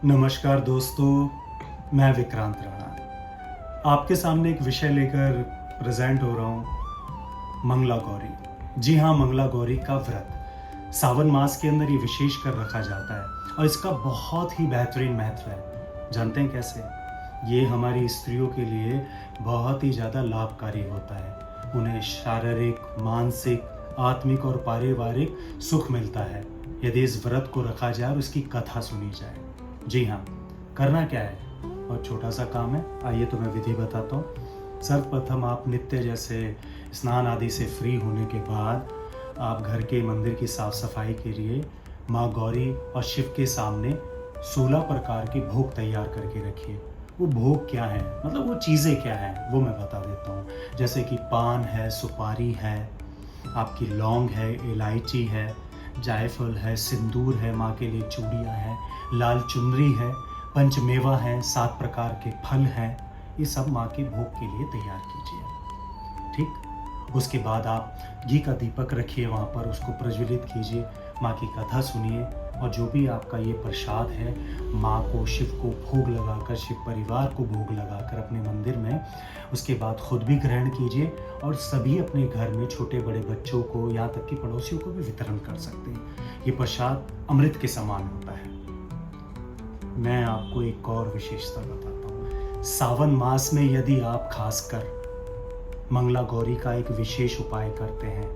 नमस्कार दोस्तों, मैं विक्रांत राणा आपके सामने एक विषय लेकर प्रेजेंट हो रहा हूँ। मंगला गौरी। जी हाँ, मंगला गौरी का व्रत सावन मास के अंदर ये विशेष कर रखा जाता है और इसका बहुत ही बेहतरीन महत्व है। जानते हैं कैसे? ये हमारी स्त्रियों के लिए बहुत ही ज़्यादा लाभकारी होता है। उन्हें शारीरिक, मानसिक, आत्मिक और पारिवारिक सुख मिलता है यदि इस व्रत को रखा जाए और उसकी कथा सुनी जाए। जी हाँ, करना क्या है और छोटा सा काम है। आइए तो मैं विधि बताता हूँ। सर्वप्रथम आप नित्य जैसे स्नान आदि से फ्री होने के बाद आप घर के मंदिर की साफ सफाई के लिए माँ गौरी और शिव के सामने 16 प्रकार के भोग तैयार करके रखिए। वो भोग क्या है, मतलब वो चीज़ें क्या हैं, वो मैं बता देता हूँ। जैसे कि पान है, सुपारी है, आपकी लौंग है, इलायची है, जायफल है, सिंदूर है, माँ के लिए चूड़ियाँ हैं, लाल चुनरी है, पंचमेवा है, 7 प्रकार के फल हैं। ये सब माँ के भोग के लिए तैयार कीजिए। ठीक। उसके बाद आप घी का दीपक रखिए वहाँ पर, उसको प्रज्वलित कीजिए, माँ की कथा सुनिए और जो भी आपका ये प्रसाद है माँ को, शिव को भोग लगाकर, शिव परिवार को भोग लगाकर अपने मंदिर में, उसके बाद खुद भी ग्रहण कीजिए और सभी अपने घर में छोटे बड़े बच्चों को, यहाँ तक कि पड़ोसियों को भी वितरण कर सकते हैं। ये प्रसाद अमृत के समान होता है। मैं आपको एक और विशेषता बताता हूँ। सावन मास में यदि आप खासकर मंगला गौरी का एक विशेष उपाय करते हैं,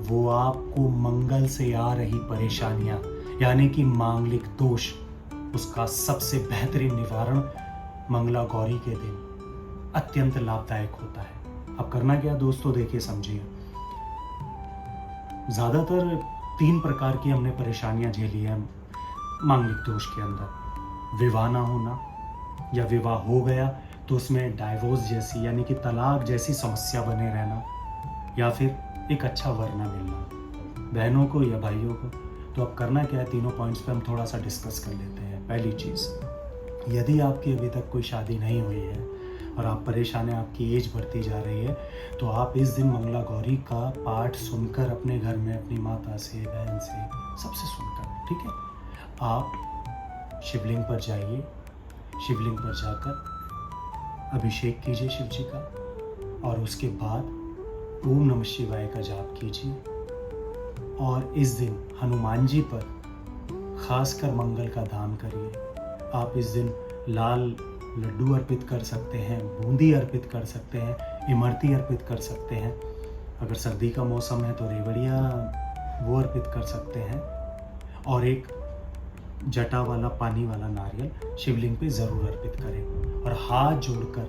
वो आपको मंगल से आ रही परेशानियां यानी कि मांगलिक दोष, उसका सबसे बेहतरीन निवारण मंगला गौरी के दिन अत्यंत लाभदायक होता है। अब करना क्या दोस्तों, देखिए समझिए। ज्यादातर 3 प्रकार की हमने परेशानियां झेली हैं मांगलिक दोष के अंदर। विवाह ना होना, या विवाह हो गया तो उसमें डाइवोर्स जैसी यानी कि तलाक जैसी समस्या बने रहना, या फिर एक अच्छा वर ना मिलना बहनों को या भाइयों को। तो अब करना क्या है, तीनों पॉइंट्स पे हम थोड़ा सा डिस्कस कर लेते हैं। पहली चीज़, यदि आपकी अभी तक कोई शादी नहीं हुई है और आप परेशान हैं, आपकी एज बढ़ती जा रही है, तो आप इस दिन मंगला गौरी का पाठ सुनकर अपने घर में अपनी माता से, बहन से, सबसे सुनकर, ठीक है, आप शिवलिंग पर जाइए। शिवलिंग पर जाकर अभिषेक कीजिए शिव जी का और उसके बाद ओम नमः शिवाय का जाप कीजिए। और इस दिन हनुमान जी पर खासकर मंगल का दान करिए। आप इस दिन लाल लड्डू अर्पित कर सकते हैं, बूंदी अर्पित कर सकते हैं, इमरती अर्पित कर सकते हैं। अगर सर्दी का मौसम है तो रेवड़िया वो अर्पित कर सकते हैं। और एक जटा वाला पानी वाला नारियल शिवलिंग पे ज़रूर अर्पित करें और हाथ जोड़कर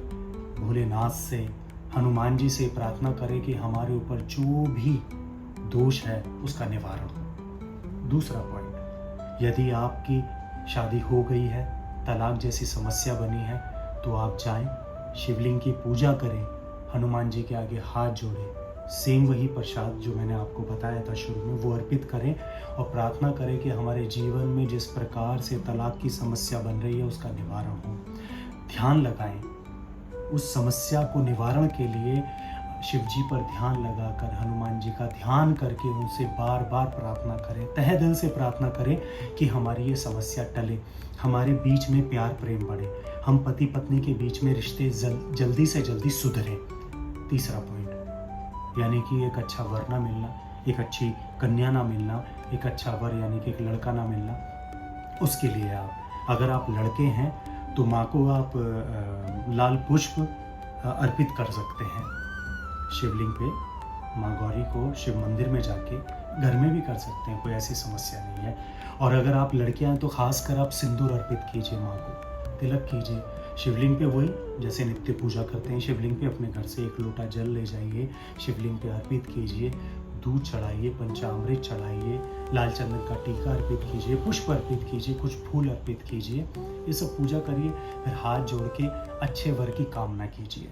भोलेनाथ से, हनुमान जी से प्रार्थना करें कि हमारे ऊपर जो भी दोष है उसका निवारण हो। दूसरा पॉइंट, यदि आपकी शादी हो गई है, तलाक जैसी समस्या बनी है, तो आप जाएं, शिवलिंग की पूजा करें, हनुमान जी के आगे हाथ जोड़ें, सेम वही प्रसाद जो मैंने आपको बताया था शुरू में वो अर्पित करें और प्रार्थना करें कि हमारे जीवन में जिस प्रकार से तलाक की समस्या बन रही है उसका निवारण हो। ध्यान लगाएं, उस समस्या को निवारण के लिए शिव जी पर ध्यान लगाकर, हनुमान जी का ध्यान करके उनसे बार बार प्रार्थना करें, तहे दिल से प्रार्थना करें कि हमारी ये समस्या टले, हमारे बीच में प्यार प्रेम बढ़े, हम पति पत्नी के बीच में रिश्ते जल्दी से जल्दी सुधरें। तीसरा पॉइंट, यानी कि एक अच्छा वर ना मिलना, एक अच्छी कन्या ना मिलना, एक अच्छा वर यानी कि एक लड़का ना मिलना, उसके लिए आप, अगर आप लड़के हैं तो माँ को आप लाल पुष्प अर्पित कर सकते हैं शिवलिंग पे। माँ गौरी को शिव मंदिर में जाके, घर में भी कर सकते हैं, कोई ऐसी समस्या नहीं है। और अगर आप लड़के हैं तो खासकर आप सिंदूर अर्पित कीजिए, माँ को तिलक कीजिए शिवलिंग पे। वही जैसे नित्य पूजा करते हैं शिवलिंग पे, अपने घर से 1 लोटा जल ले जाइए, शिवलिंग पे अर्पित कीजिए, दूध चढ़ाइए, पंचामृत चढ़ाइए, लाल चंदन का टीका अर्पित कीजिए, पुष्प अर्पित कीजिए, कुछ फूल अर्पित कीजिए। ये सब पूजा करिए, फिर हाथ जोड़ के अच्छे वर की कामना कीजिए।